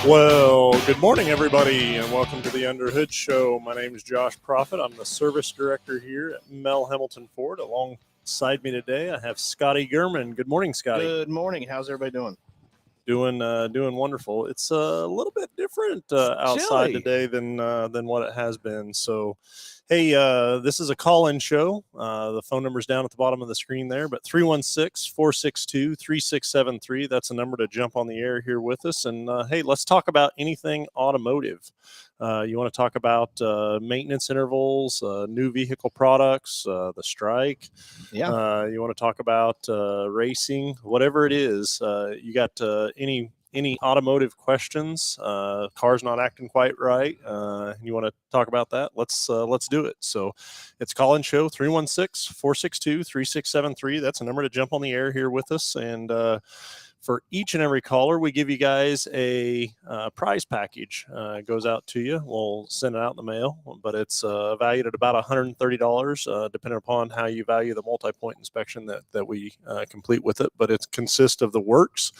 Well, good morning, everybody, and welcome to the Under Hood Show. My name is Josh Profit. I'm the service director here at Hambelton Ford. Alongside me today, I have Scotty Gurman. Good morning, Scotty. Good morning. How's everybody doing? Doing wonderful. It's a little bit different outside today than what it has been. So, hey, this is a call-in show. The phone number's down at the bottom of the screen there, but 316-462-3673. That's a number to jump on the air here with us. And, hey, let's talk about anything automotive. You want to talk about maintenance intervals, new vehicle products, the strike. Yeah. You want to talk about racing, whatever it is. You got any automotive questions? Car's not acting quite right. You want to talk about that? Let's do it. So it's call-in show 316-462-3673. That's a number to jump on the air here with us. And for each and every caller, we give you guys a prize package. It goes out to you. We'll send it out in the mail, but it's valued at about $130, depending upon how you value the multi-point inspection that we complete with it. But it consists of the works,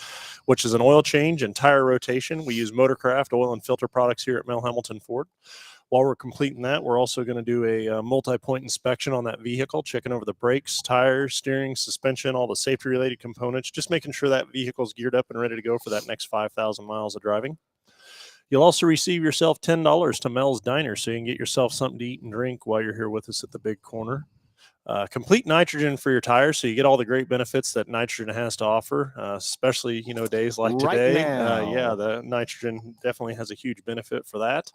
which is an oil change and tire rotation. We use Motorcraft oil and filter products here at Hambelton Ford. While we're completing that, we're also going to do a multi-point inspection on that vehicle, checking over the brakes, tires, steering, suspension, all the safety-related components, just making sure that vehicle's geared up and ready to go for that next 5,000 miles of driving. You'll also receive yourself $10 to Mel's Diner, so you can get yourself something to eat and drink while you're here with us at the big corner. Complete nitrogen for your tires, so you get all the great benefits that nitrogen has to offer, especially days like today. Yeah, the nitrogen definitely has a huge benefit for that.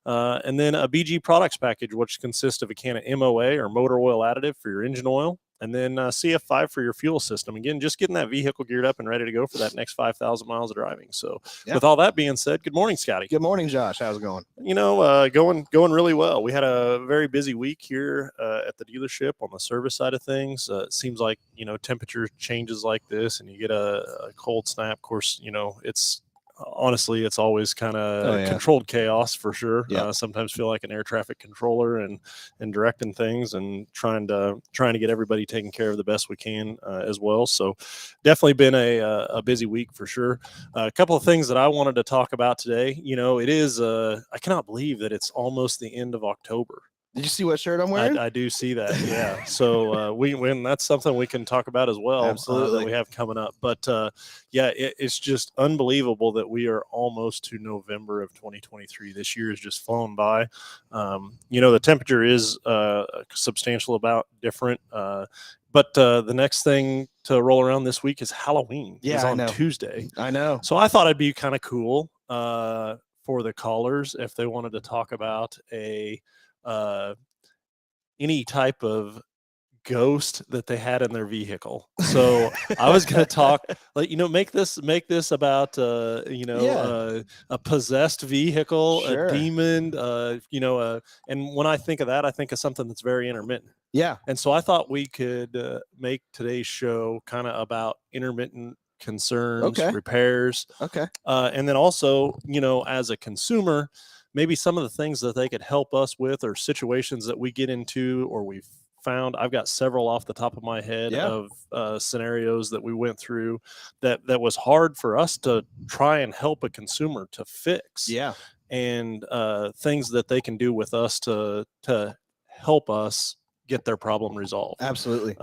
And then a BG products package, which consists of a can of MOA or motor oil additive for your engine oil, and then CF5 for your fuel system. Again, just getting that vehicle geared up and ready to go for that next 5,000 miles of driving. So with all that being said, good morning, Scotty. Good morning, Josh. How's it going? Going really well. We had a very busy week here at the dealership on the service side of things. It seems like, temperature changes like this and you get a cold snap. Of course, honestly, it's always kind of controlled chaos for sure. Sometimes feel like an air traffic controller and directing things and trying to get everybody taken care of the best we can as well. So definitely been a busy week for sure. A couple of things that I wanted to talk about today. It is I cannot believe that it's almost the end of October. Did you see what shirt I'm wearing? I do see that, yeah. So when that's something we can talk about as well. Absolutely. That we have coming up. But it's just unbelievable that we are almost to November of 2023. This year has just flown by. The temperature is substantial about different. But the next thing to roll around this week is Halloween. It's on Tuesday. I know. So I thought it'd be kind of cool for the callers if they wanted to talk about any type of ghost that they had in their vehicle. So I was going to talk, make this about, a possessed vehicle, sure. A demon, and when I think of that, I think of something that's very intermittent. Yeah. And so I thought we could make today's show kind of about intermittent concerns, repairs. Okay. And then also, as a consumer, maybe some of the things that they could help us with or situations that we get into or we've found. I've got several off the top of my head of scenarios that we went through that was hard for us to try and help a consumer to fix. Yeah. And things that they can do with us to help us get their problem resolved. Absolutely.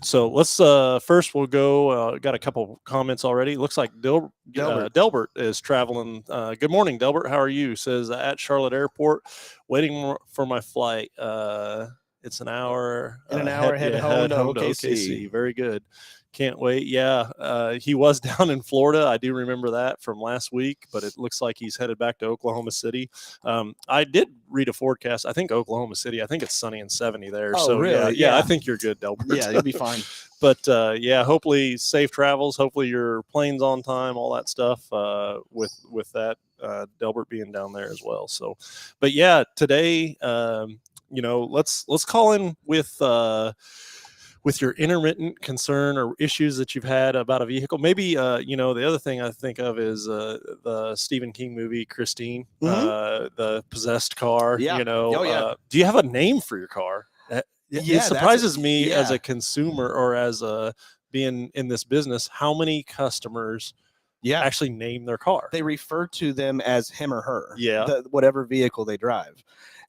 So let's first we'll go. Got a couple comments already. Looks like Delbert is traveling. Good morning, Delbert. How are you? Says at Charlotte Airport, waiting for my flight. It's an hour. An hour ahead home to OKC. Very good. Can't wait. Yeah, he was down in Florida. I do remember that from last week, but it looks like he's headed back to Oklahoma City. I did read a forecast. I think Oklahoma City, I think it's sunny and 70 there. Oh, so really? Yeah, I think you're good, Delbert. Yeah, you'll be fine. But hopefully safe travels. Hopefully your plane's on time, all that stuff with that Delbert being down there as well. So, but yeah, today, let's call in with your intermittent concern or issues that you've had about a vehicle. Maybe, the other thing I think of is the Stephen King movie, Christine, the possessed car. Yeah. Do you have a name for your car? It surprises me as a consumer or as being in this business, how many customers Yeah. actually name their car. They refer to them as him or her. Yeah. Whatever vehicle they drive.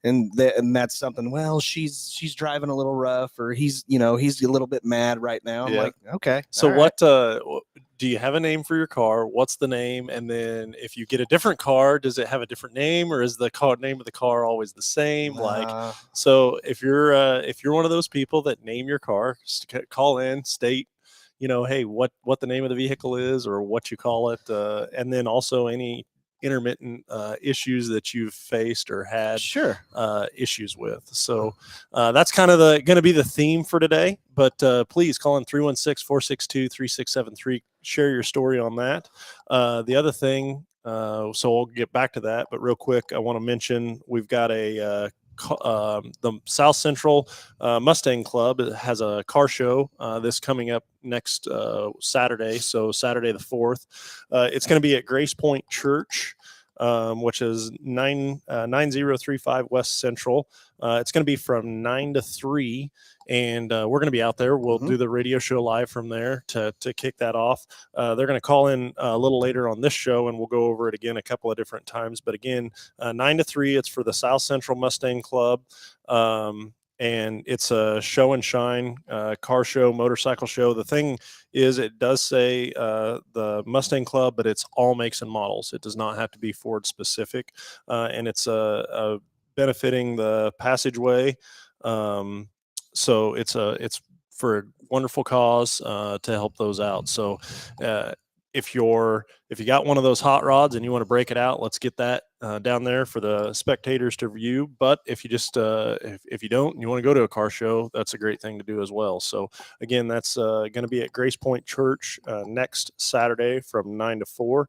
And that's something. Well, she's driving a little rough, or he's a little bit mad right now. I'm like, okay. So all what do you have a name for your car? What's the name? And then if you get a different car, does it have a different name, or is the name of the car always the same? So if you're one of those people that name your car, just call in, state, hey, what the name of the vehicle is or what you call it, and then also any intermittent issues that you've faced or had issues with. So that's kind of going to be the theme for today. But please call in 316-462-3673. Share your story on that. The other thing, so we'll get back to that, but real quick, I want to mention we've got the South Central Mustang Club has a car show this coming up next Saturday. So Saturday the 4th, it's going to be at Grace Point Church, which is 9035 West Central. It's going to be from 9 to 3. And we're going to be out there. We'll do the radio show live from there to kick that off. They're going to call in a little later on this show, and we'll go over it again a couple of different times. But again, 9 to 3, it's for the South Central Mustang Club. And it's a show and shine car show, motorcycle show. The thing is, it does say the Mustang Club, but it's all makes and models. It does not have to be Ford specific. And it's benefiting the Passageway. So it's for a wonderful cause to help those out. So if you got one of those hot rods and you want to break it out, let's get that down there for the spectators to view. But if you just if you don't and you want to go to a car show, that's a great thing to do as well. So again, that's going to be at Grace Point Church next Saturday from 9 to 3.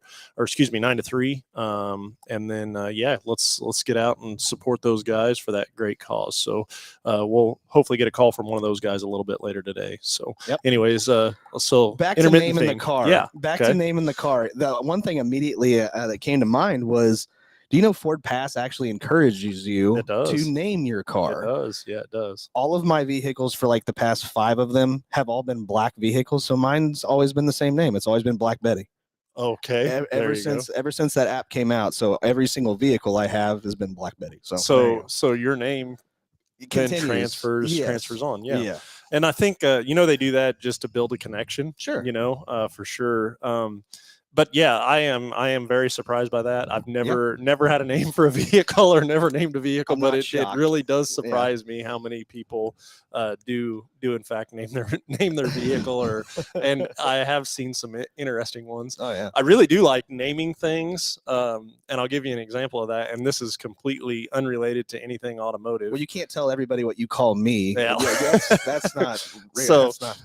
And then let's get out and support those guys for that great cause. So we'll hopefully get a call from one of those guys a little bit later today. So anyways, so back to naming the car. Yeah. To naming the car. The one thing immediately that came to mind was, do you know Ford Pass actually encourages you to name your car? It does. Yeah, it does. All of my vehicles for like the past 5 of them have all been black vehicles. So mine's always been the same name. It's always been Black Betty. Okay. Ever since that app came out. So every single vehicle I have has been Black Betty. So your name then transfers on. Yeah. And I think, they do that just to build a connection. Sure. For sure. But yeah, I am very surprised by that. I've never had a name for a vehicle or never named a vehicle, but it really does surprise me how many people do in fact name their vehicle and I have seen some interesting ones. Oh yeah. I really do like naming things. And I'll give you an example of that. And this is completely unrelated to anything automotive. Well, you can't tell everybody what you call me. Yeah. That's not so that's not.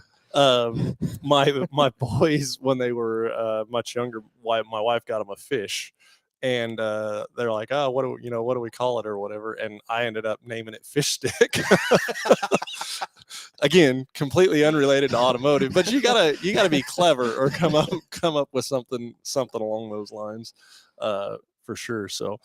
My boys, when they were much younger, my wife got them a fish, and they're like, oh, what do we call it or whatever, and I ended up naming it Fish Stick. Again, completely unrelated to automotive, but you gotta be clever or come up with something along those lines, for sure. So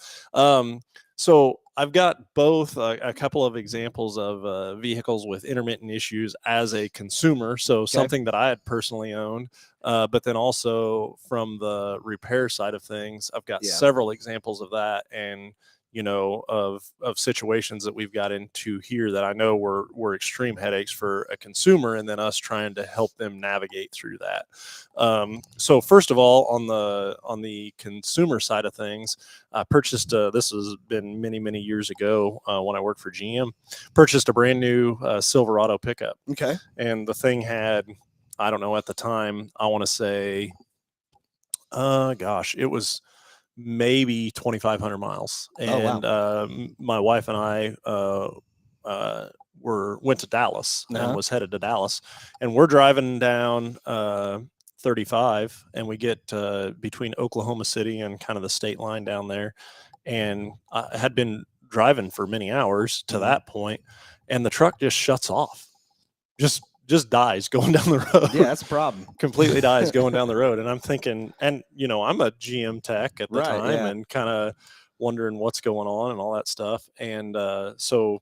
I've got both a couple of examples of vehicles with intermittent issues as a consumer. So something that I had personally owned, but then also from the repair side of things, I've got several examples of that, and of situations that we've got into here that I know were extreme headaches for a consumer, and then us trying to help them navigate through that. So first of all, on the consumer side of things, I purchased this has been many years ago when I worked for GM. Purchased a brand new Silverado pickup. Okay, and the thing had, I don't know at the time, I want to say, it was maybe 2,500 miles. And my wife and I went to Dallas and was headed to Dallas, and we're driving down 35, and we get between Oklahoma City and kind of the state line down there, and I had been driving for many hours to that point, and the truck just shuts off, just dies going down the road. Yeah, that's a problem. Completely dies going down the road. And I'm thinking, and I'm a GM tech at the time, and kind of wondering what's going on and all that stuff. And so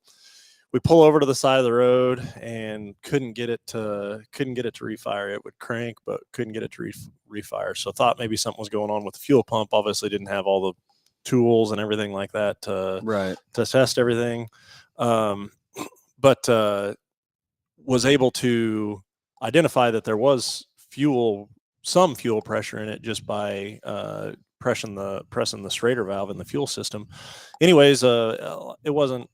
we pull over to the side of the road and couldn't get it to refire. It would crank, but couldn't get it to refire. So thought maybe something was going on with the fuel pump. Obviously didn't have all the tools and everything like that to test everything. But was able to identify that there was some fuel pressure in it just by pressing the Schrader valve in the fuel system. Anyways, it wasn't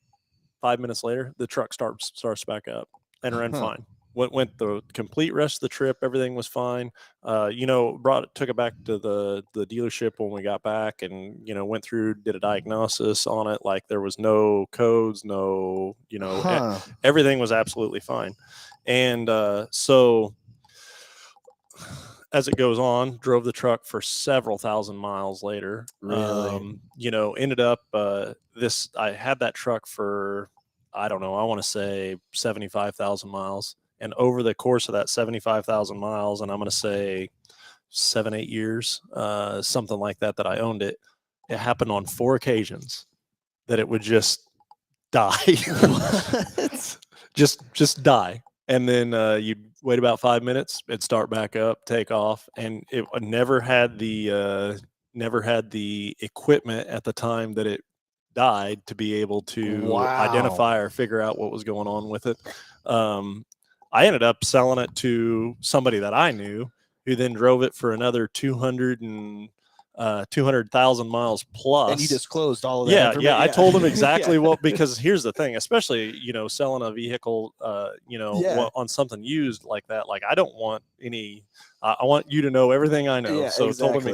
5 minutes later, the truck starts back up and ran fine. Went the complete rest of the trip. Everything was fine. Took it back to the dealership when we got back, and went through, did a diagnosis on it. Like there was no codes, no, everything was absolutely fine. And so as it goes on, drove the truck for several thousand miles later. Really? Ended up I had that truck for, I don't know, I want to say 75,000 miles. And over the course of that 75,000 miles, and I'm going to say 7-8 years, something like that I owned it, it happened on 4 occasions that it would just die. just die. And then you'd wait about 5 minutes, it'd start back up, take off, and it never had the equipment at the time that it died to be able to identify or figure out what was going on with it. I ended up selling it to somebody that I knew, who then drove it for another 200,000 miles plus. And you disclosed all of that. Yeah. I told him exactly what, because here's the thing, especially, selling a vehicle, on something used like that. Like I don't want I want you to know everything I know. So exactly. Told him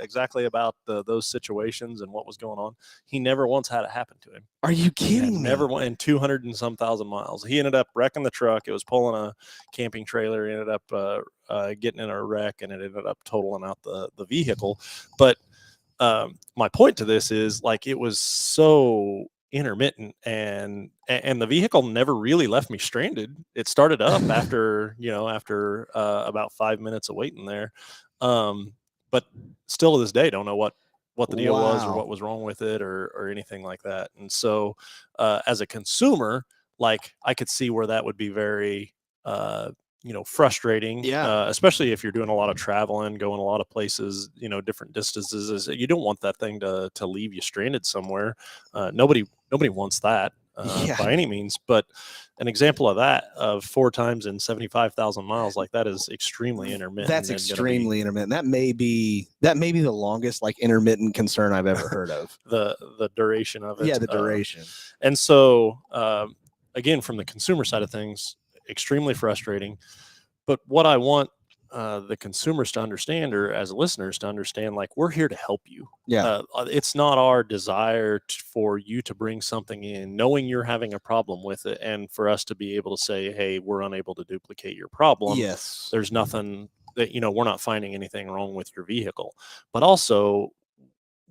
exactly about those situations and what was going on. He never once had it happen to him. Are you kidding me? Never went in 200 and some thousand miles. He ended up wrecking the truck. It was pulling a camping trailer. He ended up getting in a wreck, and it ended up totaling out the vehicle. But my point to this is, like, it was so intermittent, and the vehicle never really left me stranded. It started up after about 5 minutes of waiting there, but still to this day don't know what the deal was or what was wrong with it or anything like that. And so as a consumer, like, I could see where that would be very frustrating, especially if you're doing a lot of traveling, going a lot of places, different distances. You don't want that thing to leave you stranded somewhere. Nobody wants that by any means. But an example of that, of 4 times in 75,000 miles, like, that is extremely intermittent. That's extremely intermittent. That may be the longest, like, intermittent concern I've ever heard of. the duration of it. Yeah, the duration. And so again, from the consumer side of things, extremely frustrating. But what I want the consumers to understand, or as listeners to understand, like, we're here to help you. It's not our desire for you to bring something in knowing you're having a problem with it, and for us to be able to say, hey, we're unable to duplicate your problem. Yes, there's nothing that, we're not finding anything wrong with your vehicle. But also,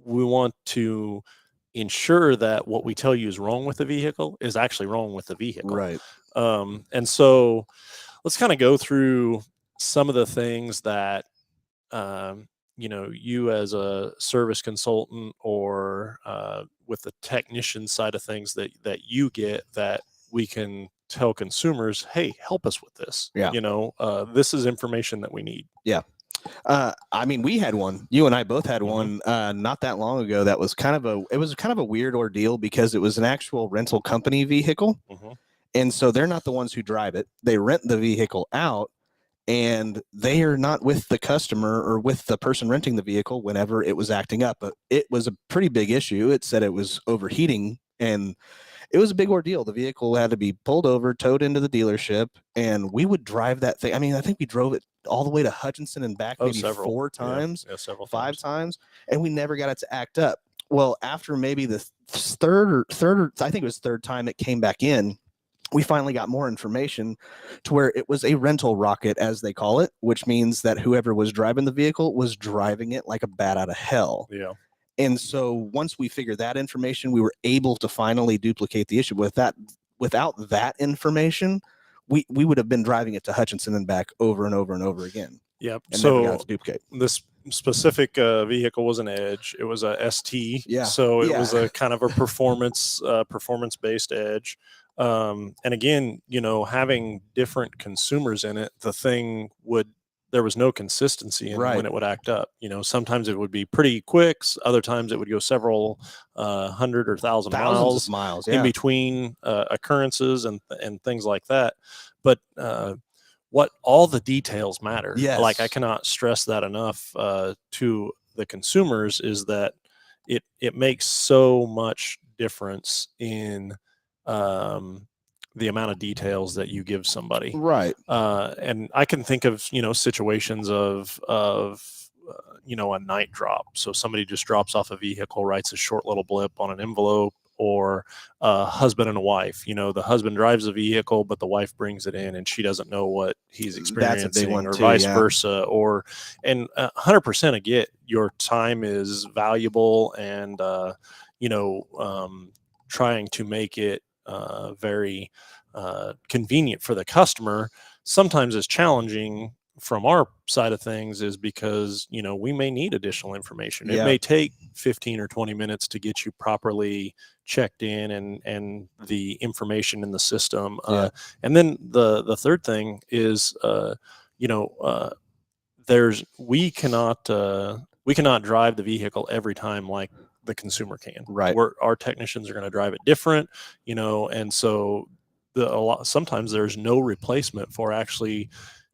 we want to ensure that what we tell you is wrong with the vehicle is actually wrong with the vehicle. Right. And so let's kind of go through some of the things that, you as a service consultant, or with the technician side of things that you get, that we can tell consumers, hey, help us with this. This is information that we need. Yeah. I mean, we had one. You and I both had one not that long ago. That was kind of a weird ordeal, because it was an actual rental company vehicle. And so they're not the ones who drive it. They rent the vehicle out, and they are not with the customer or with the person renting the vehicle whenever it was acting up. But it was a pretty big issue. It said it was overheating, and it was a big ordeal. The vehicle had to be pulled over, towed into the dealership, and we would drive that thing. I mean, I think we drove it all the way to Hutchinson and back maybe several. 4 times, several 5 times, and we never got it to act up. Well, after maybe the third, I think it was third time it came back in, we finally got more information to where it was a rental rocket, as they call it, which means that whoever was driving the vehicle was driving it like a bat out of hell. Yeah. And so once we figured that information, we were able to finally duplicate the issue. Without that information, we would have been driving it to Hutchinson and back over and over and over again. Yep. And so never got to duplicate. This specific vehicle was an Edge. It was a ST. Yeah. So it was a kind of a performance based Edge. And again, having different consumers in it, there was no consistency in when it would act up. Sometimes it would be pretty quick. Other times it would go several hundred or thousand miles in between occurrences and things like that. But what all the details matter. Yes. Like I cannot stress that enough to the consumers, is that it makes so much difference in the amount of details that you give somebody. Right. And I can think of, situations of a night drop. So somebody just drops off a vehicle, writes a short little blip on an envelope, or a husband and a wife. The husband drives the vehicle, but the wife brings it in and she doesn't know what he's experiencing. That's a big one or too, vice versa. And 100% I get your time is valuable, and trying to make it very convenient for the customer sometimes is challenging from our side of things, is because we may need additional information. It may take 15 or 20 minutes to get you properly checked in and the information in the system. And then the third thing is we cannot drive the vehicle every time like the consumer can. Right. Our technicians are going to drive it different, and so sometimes there's no replacement for actually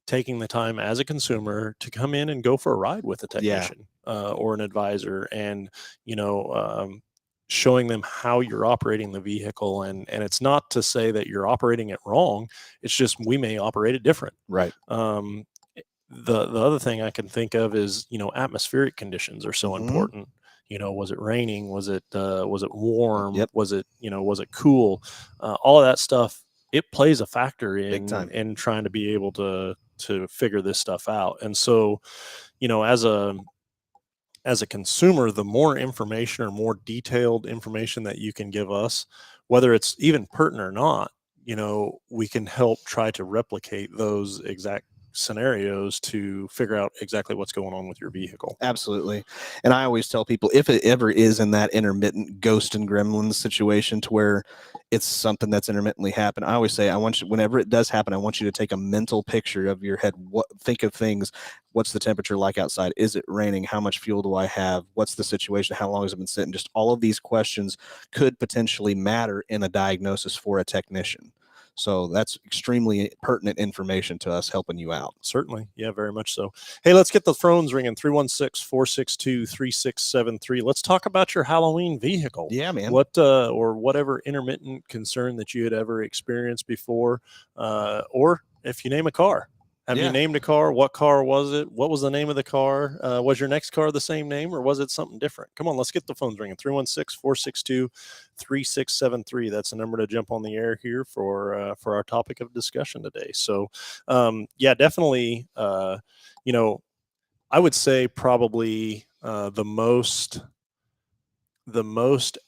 taking the time as a consumer to come in and go for a ride with a technician or an advisor, and showing them how you're operating the vehicle. And it's not to say that you're operating it wrong. It's just we may operate it different. Right. The other thing I can think of is, atmospheric conditions are so important. Was it raining? Was it warm? Was it cool? All of that stuff, it plays a factor in trying to be able to figure this stuff out. And so, as a consumer, the more information or more detailed information that you can give us, whether it's even pertinent or not, we can help try to replicate those exact scenarios to figure out exactly what's going on with your vehicle. Absolutely. And I always tell people, if it ever is in that intermittent ghost and gremlins situation to where it's something that's intermittently happened, I always say, whenever it does happen, I want you to take a mental picture of your head. Think of things. What's the temperature like outside? Is it raining? How much fuel do I have? What's the situation? How long has it been sitting? Just all of these questions could potentially matter in a diagnosis for a technician. So that's extremely pertinent information to us, helping you out. Certainly. Yeah, very much so. Hey, let's get the phones ringing. 316-462-3673. Let's talk about your Halloween vehicle. Yeah, man. What or whatever intermittent concern that you had ever experienced before, or if you name a car. Have you named a car? What car was it? What was the name of the car? Was your next car the same name, or was it something different? Come on, let's get the phones ringing. 316-462-3673. That's the number to jump on the air here for our topic of discussion today. So, definitely. I would say probably the most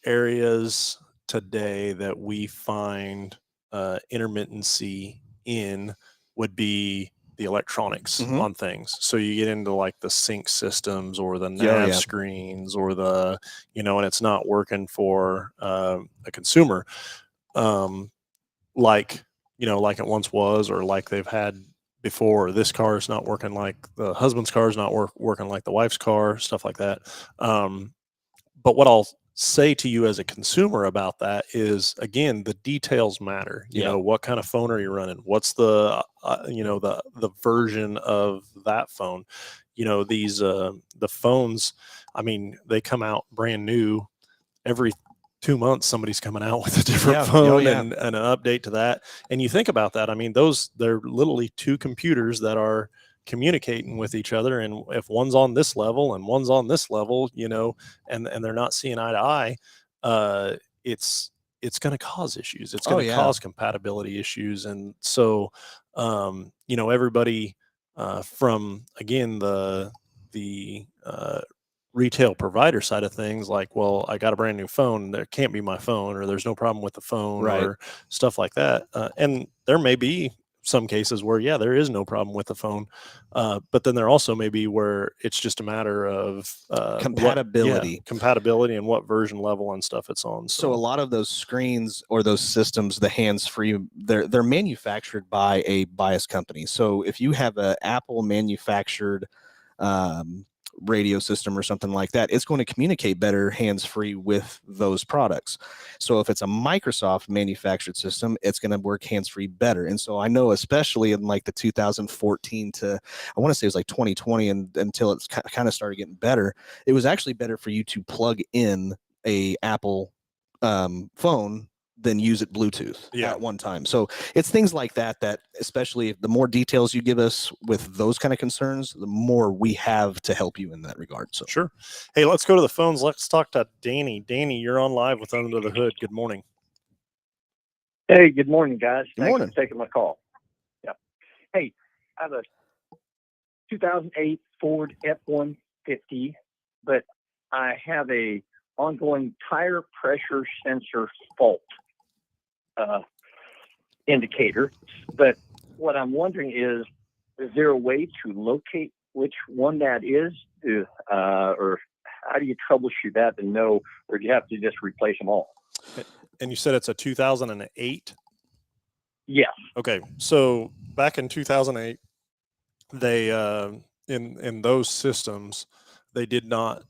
areas today that we find intermittency in would be the electronics on things. So you get into like the sync systems or the nav screens or the, and it's not working for a consumer like it once was, or like they've had before. This car is not working like the husband's car is not working like the wife's car, stuff like that. But what I'll say to you as a consumer about that is, again, the details matter. What kind of phone are you running? What's the the version of that phone? These the phones, I mean, they come out brand new every 2 months. Somebody's coming out with a different phone and an update to that. And you think about that, I mean, they're literally two computers that are communicating with each other, and if one's on this level and one's on this level, and they're not seeing eye to eye, it's going to cause issues. It's going to cause compatibility issues. And so everybody from, again, the retail provider side of things, like, well, I got a brand new phone, there can't be my phone, or there's no problem with the phone, or stuff like that. And there may be some cases where, yeah, there is no problem with the phone. But then there also may be where it's just a matter of compatibility. Compatibility and what version level and stuff it's on. So a lot of those screens or those systems, the hands-free, they're manufactured by a biased company. So if you have an Apple manufactured radio system or something like that, it's going to communicate better hands-free with those products. So if it's a Microsoft manufactured system, it's going to work hands-free better. And so I know, especially in like the 2014 to, I want to say it was like 2020 and until it's kind of started getting better, it was actually better for you to plug in a Apple phone than use it Bluetooth at one time. So it's things like that, that especially the more details you give us with those kind of concerns, the more we have to help you in that regard. So sure. Hey, let's go to the phones. Let's talk to Danny. Danny, you're on live with Under the Hood. Good morning. Hey, good morning, guys. Thanks for taking my call. Yeah. Hey, I have a 2008 Ford F-150, but I have a ongoing tire pressure sensor fault indicator. But what I'm wondering is there a way to locate which one that is, or how do you troubleshoot that and know, or do you have to just replace them all? And you said it's a 2008? Yes. Okay. So back in 2008, they in those systems, they did not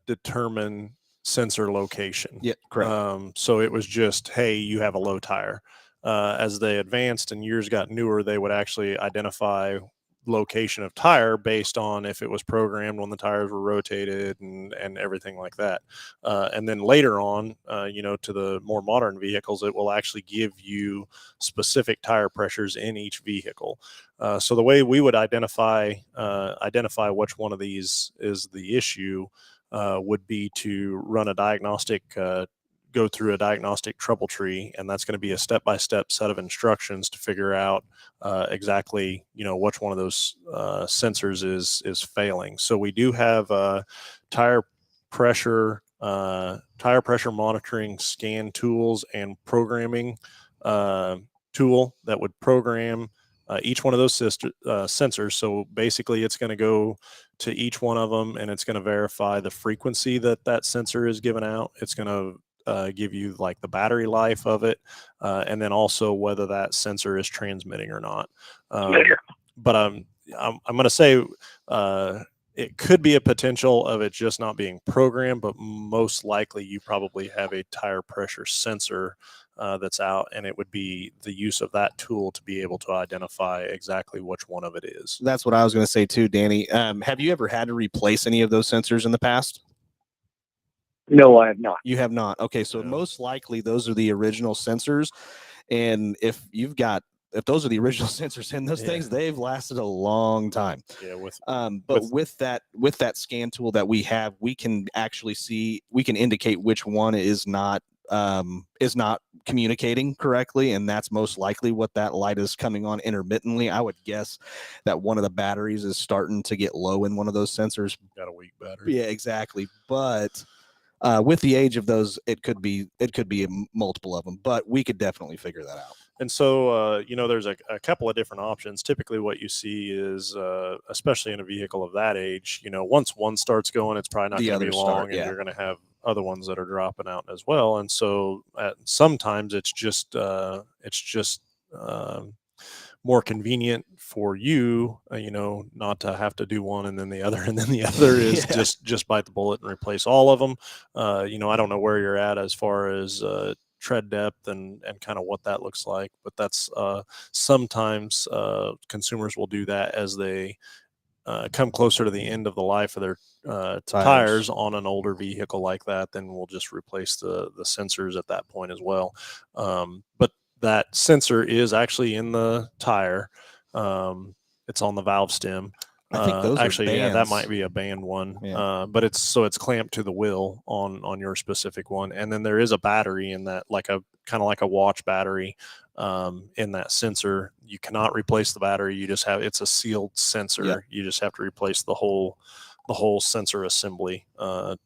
determine sensor location. Yeah, correct. So it was just, hey, you have a low tire. As they advanced and years got newer, they would actually identify location of tire based on if it was programmed when the tires were rotated and everything like that. And then later on, to the more modern vehicles, it will actually give you specific tire pressures in each vehicle. So the way we would identify which one of these is the issue would be to run a diagnostic, go through a diagnostic trouble tree, and that's going to be a step-by-step set of instructions to figure out exactly, which one of those sensors is failing. So we do have tire pressure monitoring scan tools and programming tool that would program each one of those sensors. So basically it's going to go to each one of them and it's going to verify the frequency that sensor is given out. It's going to give you like the battery life of it, and then also whether that sensor is transmitting or not. But I'm going to say it could be a potential of it just not being programmed, but most likely you probably have a tire pressure sensor that's out, and it would be the use of that tool to be able to identify exactly which one of it is. That's what I was going to say too, Danny. Have you ever had to replace any of those sensors in the past? No, I have not. You have not. Okay, so most likely those are the original sensors, and if those are the original sensors in those things, they've lasted a long time. Yeah. With that scan tool that we have, we can actually we can indicate which one is not communicating correctly, and that's most likely what that light is coming on intermittently. I would guess that one of the batteries is starting to get low in one of those sensors. Got a weak battery. Yeah, exactly. But with the age of those, it could be multiple of them, but we could definitely figure that out. And so, there's a couple of different options. Typically what you see is, especially in a vehicle of that age, once one starts going, it's probably not going to be long, and you're going to have other ones that are dropping out as well. And so sometimes it's just more convenient for you, not to have to do one and then the other, and then the other is just bite the bullet and replace all of them. I don't know where you're at as far as tread depth and kind of what that looks like, but that's sometimes consumers will do that as they come closer to the end of the life of their tires on an older vehicle like that. Then we'll just replace the sensors at that point as well. But that sensor is actually in the tire. It's on the valve stem. I think those actually, are bands. that might be a band one. Yeah. But it's clamped to the wheel on your specific one, and then there is a battery in that, kind of like a watch battery in that sensor. You cannot replace the battery. You just it's a sealed sensor. Yeah. You just have to replace the whole whole sensor assembly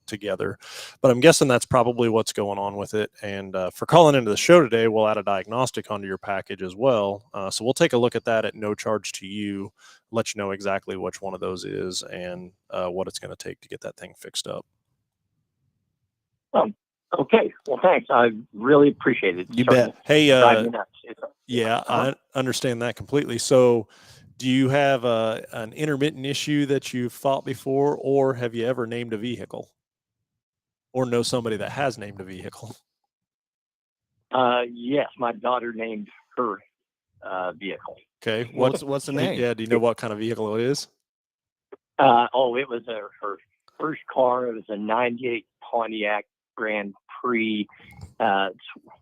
together. But I'm guessing that's probably what's going on with it. And for calling into the show today, we'll add a diagnostic onto your package as well. So we'll take a look at that at no charge to you, let you know exactly which one of those is and what it's going to take to get that thing fixed up. Okay. Well, thanks. I really appreciate it. You bet. Hey, Drive me nuts. yeah, I understand that completely. So do you have an intermittent issue that you've fought before, or have you ever named a vehicle or know somebody that has named a vehicle? Yes, my daughter named her vehicle. Okay. What's the name? Yeah. Do you know what kind of vehicle it is? It was her first car. It was a 98 Pontiac Grand Prix. It's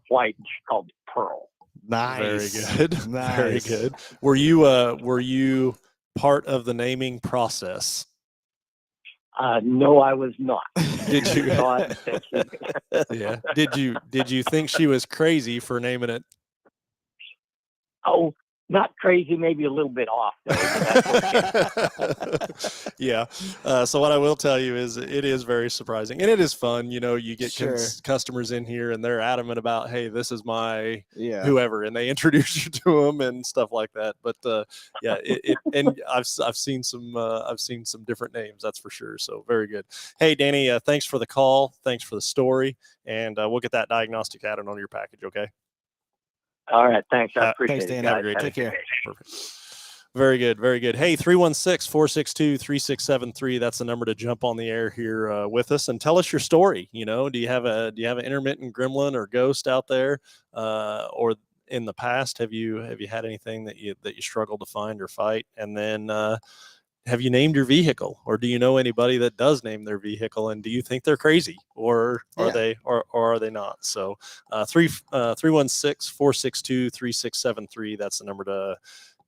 white, called Pearl. Nice. Very good. Nice. Very good. Were you part of the naming process? No, I was not. Did you? Yeah. Did you think she was crazy for naming it? Oh, not crazy, maybe a little bit off, though. That's okay. Yeah. So what I will tell you is it is very surprising, and it is fun. You know, you get Sure. customers in here, and they're adamant about, hey, this is my Yeah. whoever, and they introduce you to them and stuff like that. But yeah, and I've seen some different names, that's for sure. So very good. Hey, Danny, thanks for the call, thanks for the story, and we'll get that diagnostic added on your package. Okay. All right. Thanks. I appreciate Thanks, it. Danny. Guys. Have a great day. Take care. Perfect. Very good. Very good. Hey, 316-462-3673. That's the number to jump on the air here with us and tell us your story. You know, do you have an intermittent gremlin or ghost out there, or in the past, have you had anything that you struggled to find or fight? And then have you named your vehicle, or do you know anybody that does name their vehicle, and do you think they're crazy, or are they not? So 316-462-3673. That's the number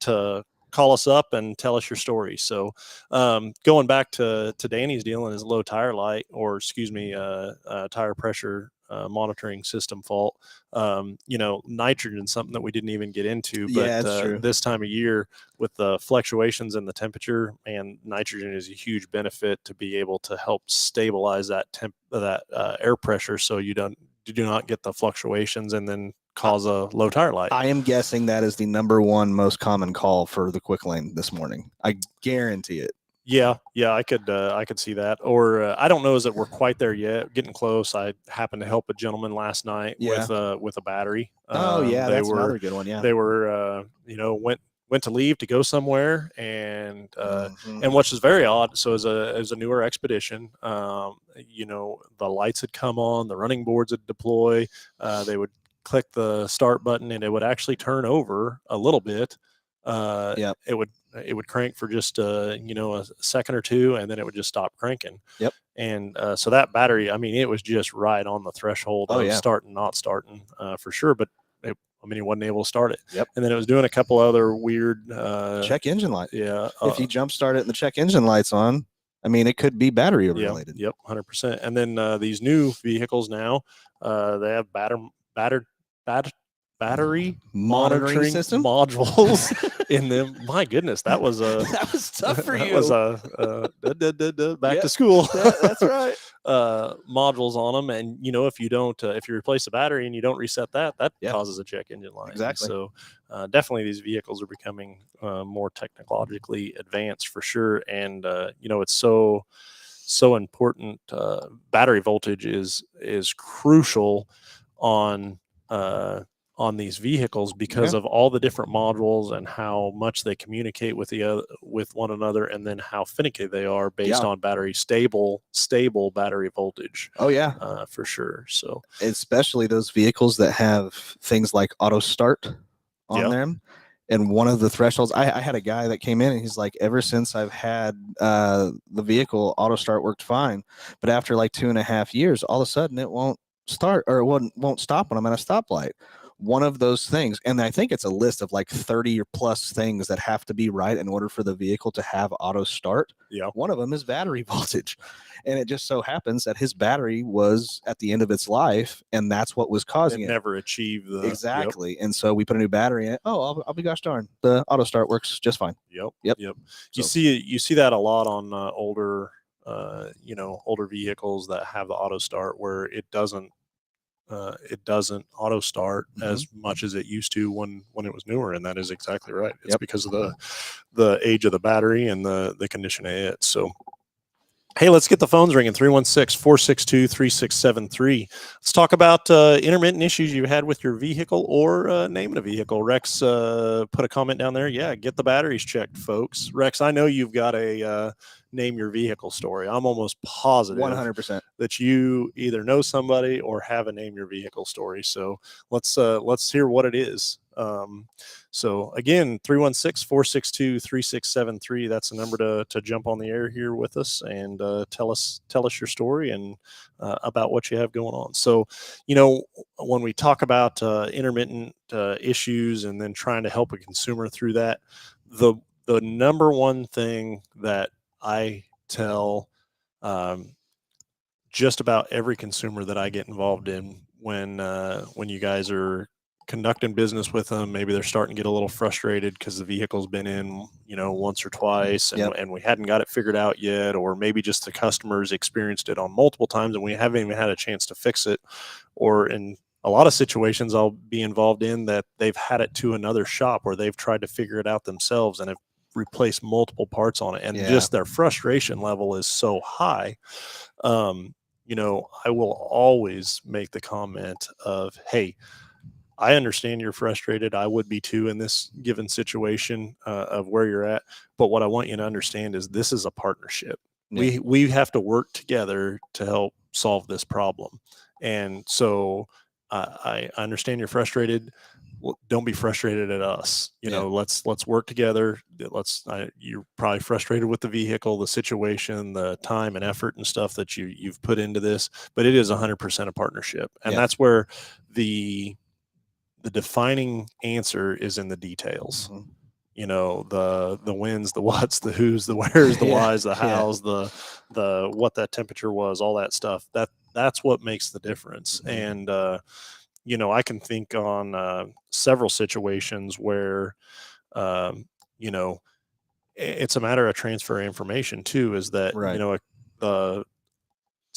to call us up and tell us your story. So going back to Danny's deal and his low tire light, or excuse me, tire pressure monitoring system fault. You know, nitrogen, something that we didn't even get into, but Yeah, that's true. this time of year with the fluctuations in the temperature, and nitrogen is a huge benefit to be able to help stabilize that air pressure, so you do not get the fluctuations and then cause a low tire light. I am guessing that is the #1 most common call for the quick lane this morning. I guarantee it. Yeah, I could see that. Or I don't know as that we're quite there yet. Getting close. I happened to help a gentleman last night with a battery. Oh yeah, that's another good one. Yeah, they were went to leave to go somewhere, and and which is very odd. So as a newer expedition, you know, the lights had come on, the running boards would deploy. They would click the start button, and it would actually turn over a little bit. It would crank for just a second or two, and then it would just stop cranking. Yep. And so that battery, I mean, it was just right on the threshold of starting, not starting for sure. But he wasn't able to start it. Yep. And then it was doing a couple other weird check engine light. Yeah. If you jump start it and the check engine light's on, I mean, it could be battery related. Yep. 100%. And then these new vehicles now, they have battery monitoring system modules in them. My goodness, that was that was tough for you. That was back to school. That's right. Modules on them, and you know, if you replace the battery and you don't reset that causes a check engine light. Exactly. So definitely these vehicles are becoming more technologically advanced for sure, and you know, it's so important. Battery voltage is crucial on these vehicles because of all the different modules and how much they communicate with one another, and then how finicky they are based on battery stable battery voltage. Oh yeah, for sure. So especially those vehicles that have things like auto start on them. And one of the thresholds, I had a guy that came in and he's like, ever since I've had the vehicle, auto start worked fine, but after like 2.5 years, all of a sudden it won't start, or it won't stop when I'm at a stoplight. One of those things, and I think it's a list of like 30 or plus things that have to be right in order for the vehicle to have auto start. Yeah. One of them is battery voltage. And it just so happens that his battery was at the end of its life, and that's what was causing it. Never achieved the exactly. And so we put a new battery in it. Oh, I'll be gosh darn. The auto start works just fine. Yep. So, You see that a lot on older older vehicles that have the auto start where it doesn't auto start as much as it used to when it was newer. And that is exactly right. It's because of the age of the battery and the condition of it. So, hey, let's get the phones ringing. 316-462-3673. Let's talk about intermittent issues you had with your vehicle or naming a vehicle. Rex put a comment down there. Yeah, get the batteries checked, folks. Rex, I know you've got a name your vehicle story. I'm almost positive 100% that you either know somebody or have a name your vehicle story. So let's hear what it is. So again, 316-462-3673. That's the number to jump on the air here with us and tell us your story and about what you have going on. So, when we talk about intermittent issues and then trying to help a consumer through that, the number one thing that I tell just about every consumer that I get involved in when you guys are conducting business with them, maybe they're starting to get a little frustrated because the vehicle's been in, once or twice and we hadn't got it figured out yet, or maybe just the customers experienced it on multiple times and we haven't even had a chance to fix it. Or in a lot of situations I'll be involved in that they've had it to another shop where they've tried to figure it out themselves and have replaced multiple parts on it. And just their frustration level is so high. I will always make the comment of, hey, I understand you're frustrated. I would be too in this given situation of where you're at. But what I want you to understand is this is a partnership. Yeah. We have to work together to help solve this problem. And so I understand you're frustrated. Well, don't be frustrated at us. Let's work together. You're probably frustrated with the vehicle, the situation, the time and effort and stuff that you've put into this, but it is 100% a partnership. And that's where the defining answer is in the details. The whens, the whats, the who's, the where's, the whys, the hows, the what that temperature was, all that stuff. That's what makes the difference. And I can think on several situations where it's a matter of transfer information too. Is that the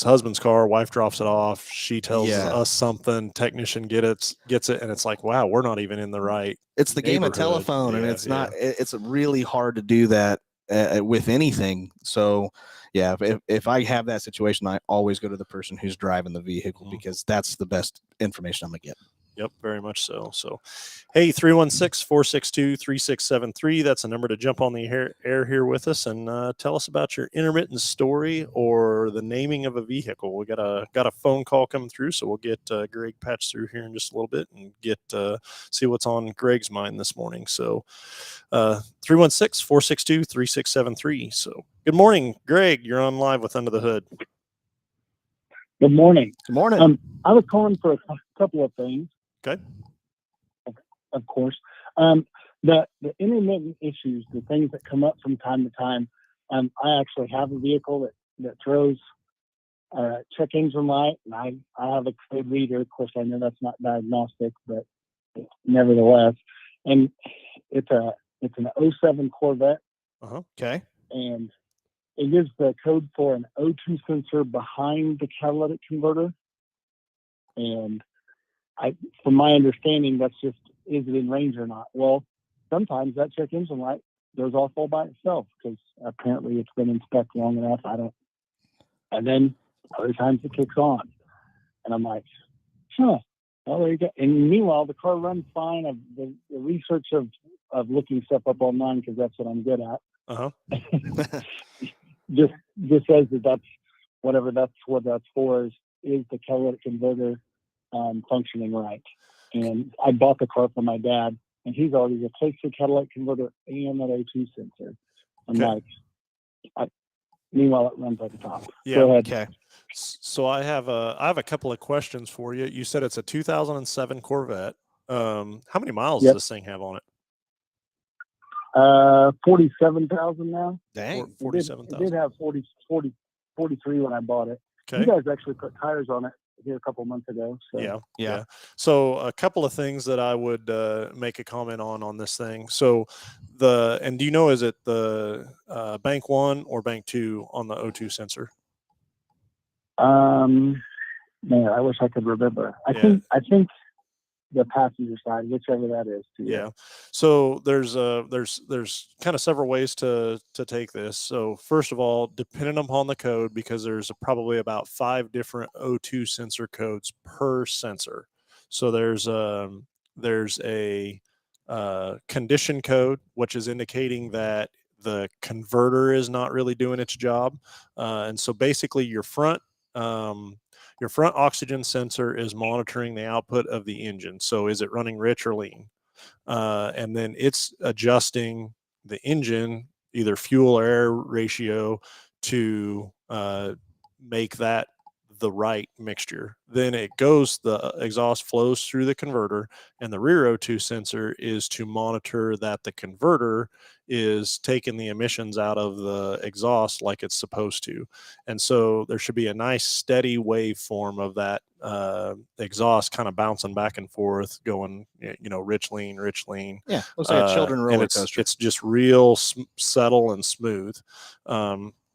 husband's car, wife drops it off, she tells us something, technician gets it, and it's like, wow, we're not even in the right. It's the game of telephone, and it's not. It's really hard to do that with anything. So, if I have that situation, I always go to the person who's driving the vehicle because that's the best information I'm gonna get. Yep, very much so. So, hey, 316-462-3673. That's a number to jump on the air here with us and tell us about your intermittent story or the naming of a vehicle. We got a phone call coming through, so we'll get Greg patched through here in just a little bit and get see what's on Greg's mind this morning. So, 316-462-3673. So, good morning, Greg. You're on live with Under the Hood. Good morning. Good morning. I was calling for a couple of things. Okay. Of course. The intermittent issues, the things that come up from time to time. I actually have a vehicle that throws check engine light, and I have a code reader. Of course, I know that's not diagnostic, but nevertheless, and it's an 07 Corvette. Okay. And it gives the code for an O2 sensor behind the catalytic converter. And from my understanding, that's just, is it in range or not? Well, sometimes that check engine light goes off all by itself because apparently it's been inspected long enough. And then other times it kicks on. And I'm like, well, there you go. And meanwhile, the car runs fine. The research of looking stuff up online, because that's what I'm good at. just says that's what that's for is the catalytic converter functioning right. And I bought the car for my dad, and he's already replaced the catalytic converter and that O2 sensor. I'm like, meanwhile it runs like a top. Yeah. Go ahead. Okay. So I have a couple of questions for you. You said it's a 2007 Corvette. How many miles does this thing have on it? 47,000 now. Dang. 47,000. It did have 43 when I bought it. Okay. You guys actually put tires on it here a couple months ago. So Yeah. So a couple of things that I would make a comment on this thing. So and do you know, is it the bank 1 or bank 2 on the O2 sensor? man, I wish I could remember. I think the passenger side, whichever that is. Yeah. So there's kind of several ways to take this. So first of all, depending upon the code, because there's probably about 5 different O2 sensor codes per sensor. So there's a condition code, which is indicating that the converter is not really doing its job. And so basically your front oxygen sensor is monitoring the output of the engine. So is it running rich or lean? And then it's adjusting the engine, either fuel or air ratio, to make that the right mixture. Then the exhaust flows through the converter, and the rear O2 sensor is to monitor that the converter is taking the emissions out of the exhaust like it's supposed to. And so there should be a nice steady waveform of that exhaust kind of bouncing back and forth, going, rich, lean, rich, lean. Yeah, looks like a children's roller coaster. It's just real subtle and smooth.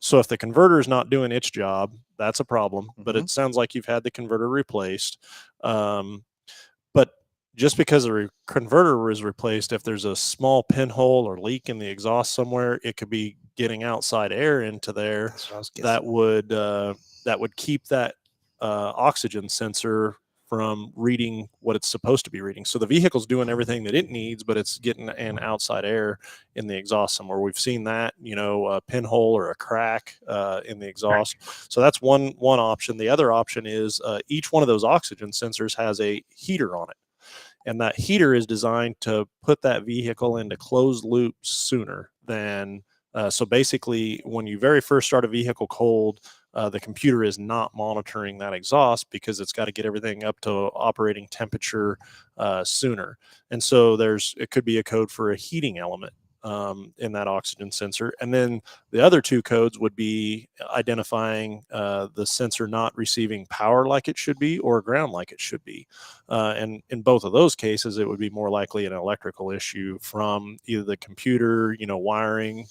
So if the converter is not doing its job, that's a problem. But it sounds like you've had the converter replaced. But just because the converter was replaced, if there's a small pinhole or leak in the exhaust somewhere, it could be getting outside air into there. That would keep that oxygen sensor from reading what it's supposed to be reading. So the vehicle's doing everything that it needs, but it's getting an outside air in the exhaust somewhere. We've seen that, a pinhole or a crack in the exhaust. So that's one option. The other option is each one of those oxygen sensors has a heater on it. And that heater is designed to put that vehicle into closed loop sooner than so basically, when you very first start a vehicle cold, the computer is not monitoring that exhaust because it's got to get everything up to operating temperature sooner. And so it could be a code for a heating element in that oxygen sensor. And then the other 2 codes would be identifying the sensor not receiving power like it should be or ground like it should be. And in both of those cases, it would be more likely an electrical issue from either the computer, wiring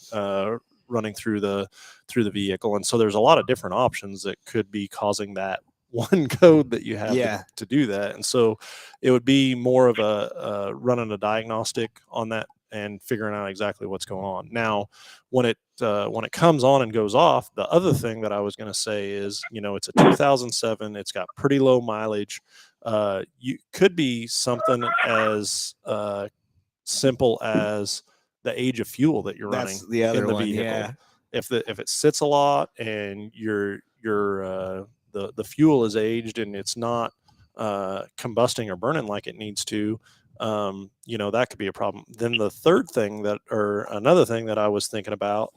running through the vehicle. And so there's a lot of different options that could be causing that one code that you have to do that. And so it would be more of a running a diagnostic on that and figuring out exactly what's going on. Now, when it comes on and goes off, the other thing that I was going to say is, it's a 2007. It's got pretty low mileage. You could be something as simple as the age of fuel that you're running. That's the other in the one, vehicle. yeah. If it sits a lot and the fuel is aged and it's not combusting or burning like it needs to, that could be a problem. Then the another thing that I was thinking about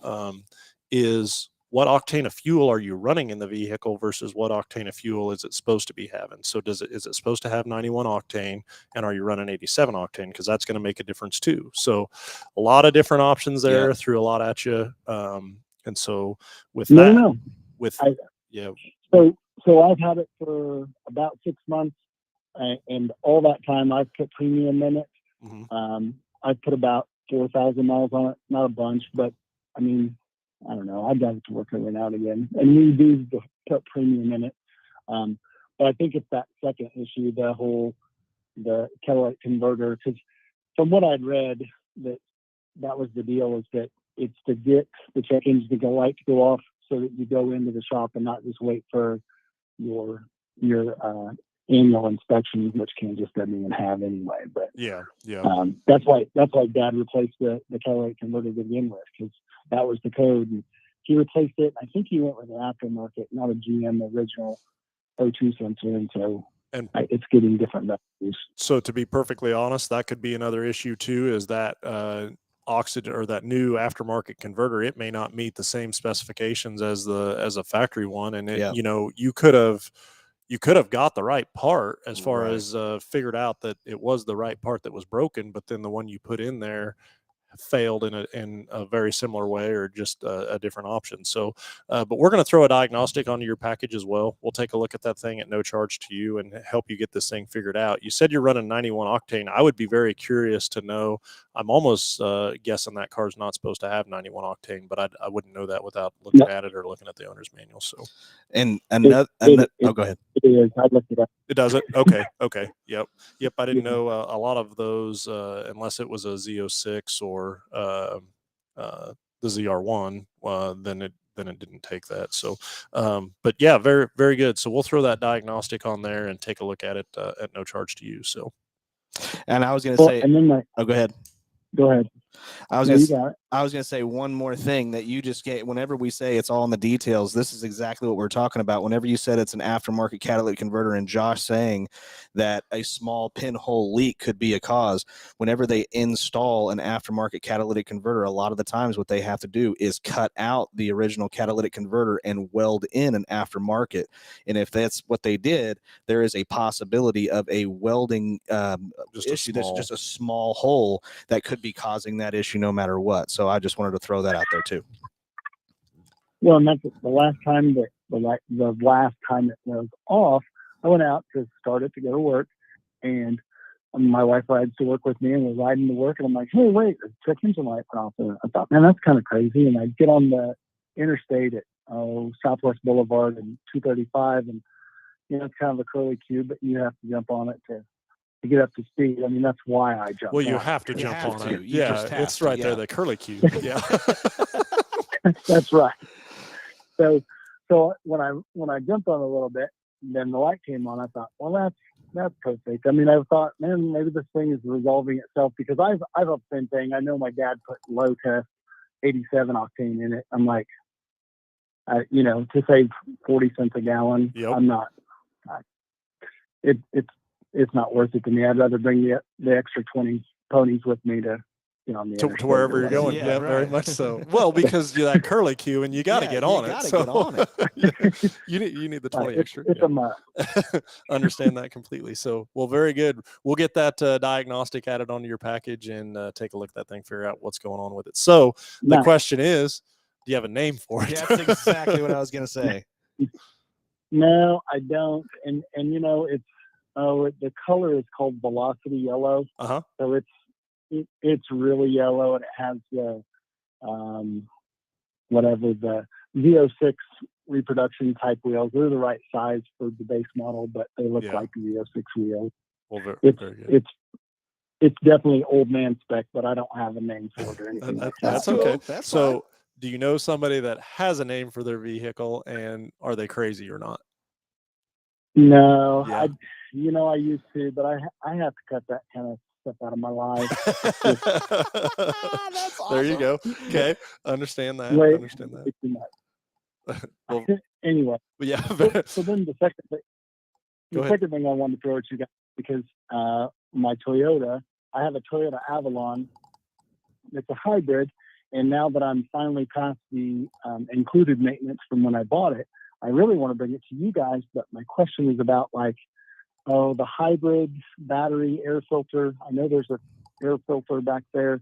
is what octane of fuel are you running in the vehicle versus what octane of fuel is it supposed to be having? So is it supposed to have 91 octane, and are you running 87 octane? Because that's going to make a difference too. So a lot of different options there, threw a lot at you. And so with that, So I've had it for about 6 months, and all that time I've put premium in it. I've put about 4,000 miles on it, not a bunch, but I mean, I don't know. I drive it to work every now and again, and we do put premium in it. But I think it's that second issue, the catalytic converter, because from what I'd read, that was the deal, is that it's to get the check engine light to go off so that you go into the shop and not just wait for your annual inspection, which Ken just doesn't even have anyway. But that's why Dad replaced the catalytic converter to begin with, because that was the code, and he replaced it. I think he went with an aftermarket, not a GM original O2 sensor, and so it's getting different values. So to be perfectly honest, that could be another issue too, is that oxygen or that new aftermarket converter, it may not meet the same specifications as a factory one, and you could have got the right part as far as figured out that it was the right part that was broken, but then the one you put in there failed in a very similar way or just a different option. So, but we're going to throw a diagnostic onto your package as well. We'll take a look at that thing at no charge to you and help you get this thing figured out. You said you're running 91 octane. I would be very curious to know. I'm almost guessing that car's not supposed to have 91 octane, but I wouldn't know that without looking at it or looking at the owner's manual. So, and another, oh, go ahead. It is. I looked it up. It does it. Okay. Okay. Yep. I didn't know a lot of those unless it was a Z06 or the ZR1. Then it didn't take that. So, but yeah, very very good. So we'll throw that diagnostic on there and take a look at it at no charge to you. So, and I was going to say, and then oh, go ahead. Go ahead. I was going to say one more thing that you just get. Whenever we say it's all in the details, this is exactly what we're talking about. Whenever you said it's an aftermarket catalytic converter, and Josh saying that a small pinhole leak could be a cause, whenever they install an aftermarket catalytic converter, a lot of the times what they have to do is cut out the original catalytic converter and weld in an aftermarket. And if that's what they did, there is a possibility of a welding issue. There's just a small hole that could be causing that issue no matter what. So I just wanted to throw that out there too. Well, and that's the last time that the last time it was off, I went out to start it to go to work, and my wife rides to work with me, and we're riding to work, and I'm like, hey, wait, the check engine light went off. And I thought, man, that's kind of crazy. And I get on the interstate at Southwest Boulevard and 235, and it's kind of a curly cube, but you have to jump on it to get up to speed. I mean, that's why I jumped. Well, you have to jump on it. Yeah, it's right there, the curly cube. Yeah, that's right. So when I jumped on a little bit, then the light came on. I thought, well, that's perfect. I mean, I thought, man, maybe this thing is resolving itself, because I've the same thing. I know my dad put low test 87 octane in it. I'm like, to save 40 cents a gallon, yep. I'm not. It's not worth it to me. I'd rather bring the extra 20 ponies with me to wherever you're going. Yeah, right. Very much so. Well, because you're that curly Q and you got to get on it. So get on it. you need the 20 extra. It's a must. Understand that completely. So, well, very good. We'll get that diagnostic added onto your package and take a look at that thing, figure out what's going on with it. So the question is, do you have a name for it? Yeah, that's exactly what I was going to say. No, I don't. And it's, the color is called Velocity Yellow. Uh-huh. So it's really yellow, and it has the the V06 reproduction type wheels. They're the right size for the base model, but they look like the V06 wheels. Well, very good. It's definitely old man spec, but I don't have a name for it or anything like that. That's okay. That's so fine. Do you know somebody that has a name for their vehicle, and are they crazy or not? No, yeah. I used to, but I have to cut that kind of stuff out of my life. That's awesome. There you go. Okay, understand that. Well, anyway, but yeah. So then the second thing I wanted to throw at you guys, because my Toyota, I have a Toyota Avalon. It's a hybrid, and now that I'm finally past the included maintenance from when I bought it, I really want to bring it to you guys. But my question is about the hybrid battery air filter. I know there's an air filter back there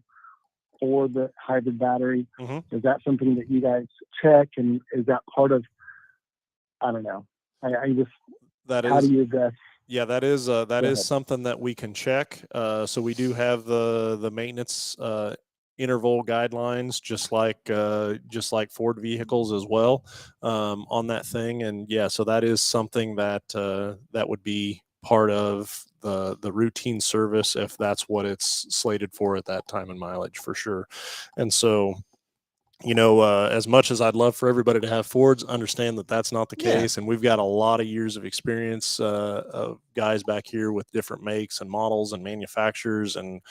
for the hybrid battery. Mm-hmm. Is that something that you guys check? And is that part of, I don't know. How do you address? Yeah, that is something that we can check. So we do have the maintenance interval guidelines, just like Ford vehicles as well, on that thing. And yeah, so that is something that would be part of the routine service if that's what it's slated for at that time and mileage, for sure. And so, as much as I'd love for everybody to have Fords, understand that that's not the case. And we've got a lot of years of experience of guys back here with different makes and models and manufacturers and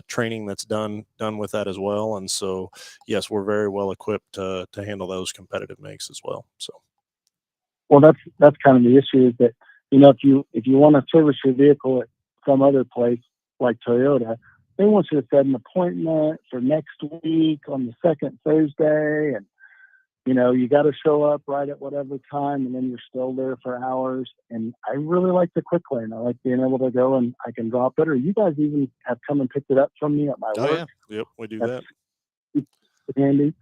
training that's done with that as well. And so, yes, we're very well equipped to handle those competitive makes as well. So, well, that's kind of the issue, is that if you want to service your vehicle at some other place like Toyota, they want you to set an appointment for next week on the second Thursday, and you got to show up right at whatever time, and then you're still there for hours. And I really like the quick lane. I like being able to go and I can drop it, or you guys even have come and picked it up from me at my Oh, work. yeah. Yep, we do That's that. handy.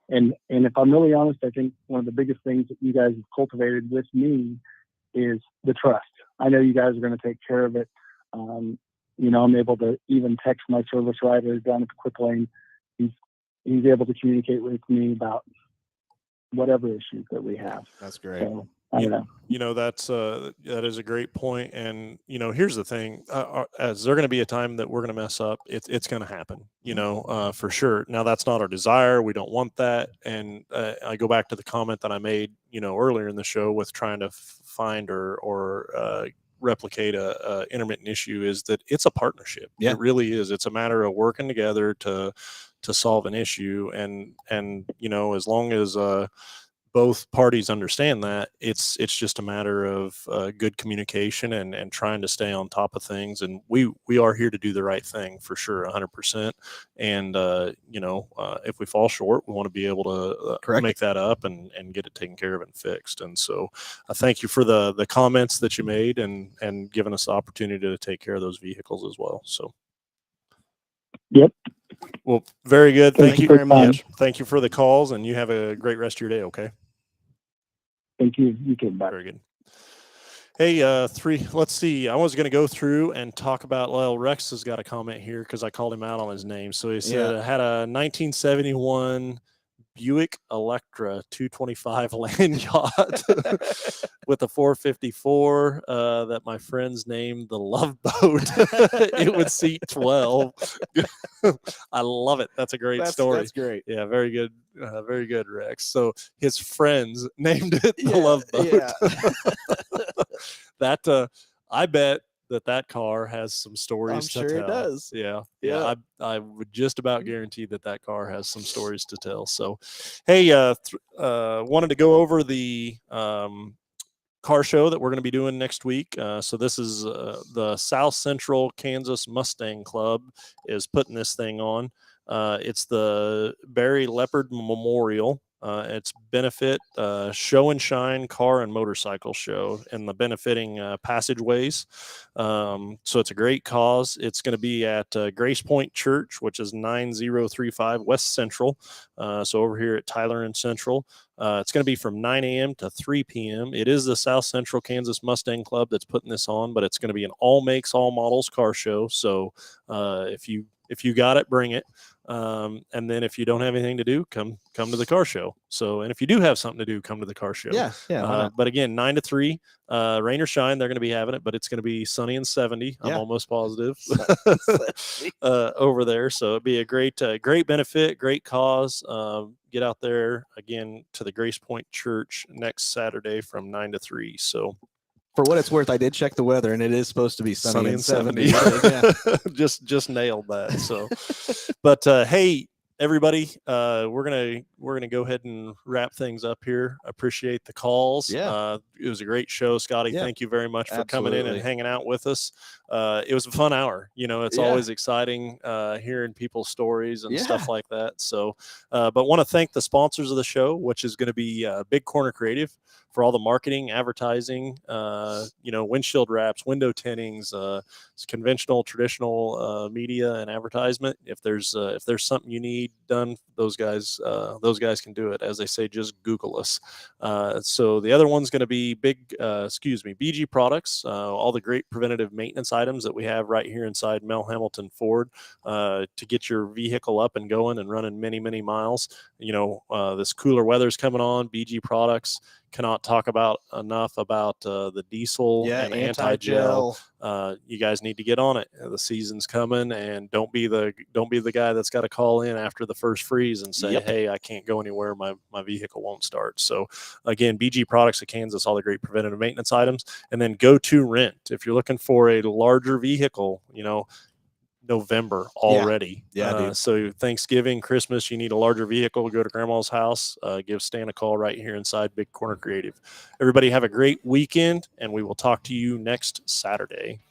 And if I'm really honest, I think one of the biggest things that you guys have cultivated with me is the trust. I know you guys are going to take care of it. I'm able to even text my service rider down at the quick lane. He's able to communicate with me about whatever issues that we have. That's great. So, I don't know. That is a great point. And, here's the thing, as there going to be a time that we're going to mess up, it's going to happen, for sure. Now that's not our desire. We don't want that. And I go back to the comment that I made, earlier in the show with trying to find or replicate a intermittent issue, is that it's a partnership. Yeah. It really is. It's a matter of working together to solve an issue. And, as long as, both parties understand that, it's just a matter of good communication and trying to stay on top of things. And we are here to do the right thing for sure, 100%. And if we fall short, we want to be able to make that up and get it taken care of and fixed. And so I thank you for the comments that you made and giving us the opportunity to take care of those vehicles as well. So Yep. Well, very good. Thank you very much. Thank you for the calls, and you have a great rest of your day. Okay. Thank you. You too. Bye. Very good. Hey, let's see. I was going to go through and talk about, Rex has got a comment here because I called him out on his name. So he said, I had a 1971 Buick Electra 225 land yacht with a 454 that my friends named the Love Boat. It would seat 12. I love it. That's a great story. That's great. Yeah, very good. Very good, Rex. So his friends named it the Love Boat. That I bet that car has some stories to tell. I'm sure it does. Yeah. I would just about guarantee that car has some stories to tell. So, hey, wanted to go over the car show that we're going to be doing next week. So this is the South Central Kansas Mustang Club is putting this thing on. It's the Barry Leopard Memorial. It's benefit show and shine car and motorcycle show and the benefiting passageways. So it's a great cause. It's going to be at Grace Point Church, which is 9035 West Central. So over here at Tyler and Central. It's going to be from 9 a.m. to 3 p.m. It is the South Central Kansas Mustang Club that's putting this on, but it's going to be an all makes, all models car show. So if you got it, bring it. And then if you don't have anything to do, come to the car show. So, and if you do have something to do, come to the car show. Yeah. But again, 9 to 3, rain or shine, they're going to be having it, but it's going to be sunny and 70. I'm almost positive over there. So it'd be a great benefit, great cause. Get out there again to the Grace Point Church next Saturday from 9 to 3. So, for what it's worth, I did check the weather, and it is supposed to be sunny and 70. Just nailed that. So, but hey, everybody, we're gonna go ahead and wrap things up here. Appreciate the calls. Yeah, it was a great show, Scotty. Yeah. Thank you very much for coming in and hanging out with us. It was a fun hour. It's always exciting hearing people's stories and stuff like that. So, but want to thank the sponsors of the show, which is going to be Big Corner Creative for all the marketing, advertising, windshield wraps, window tinnings, conventional, traditional media and advertisement. If there's something you need done, those guys can do it. As they say, just Google us. So the other one's going to be BG Products, all the great preventative maintenance items that we have right here inside Mel Hambelton Ford to get your vehicle up and going and running many, many miles. This cooler weather's coming on. BG Products. Cannot talk enough about the diesel and anti-gel. You guys need to get on it. The season's coming, and don't be the guy that's got to call in after the first freeze and say, "Hey, I can't go anywhere. My vehicle won't start." So again, BG Products of Kansas, all the great preventative maintenance items, and then Go To Rent. If you're looking for a larger vehicle, November already. Dude. So Thanksgiving, Christmas, you need a larger vehicle, go to grandma's house, give Stan a call right here inside Big Corner Creative. Everybody have a great weekend, and we will talk to you next Saturday.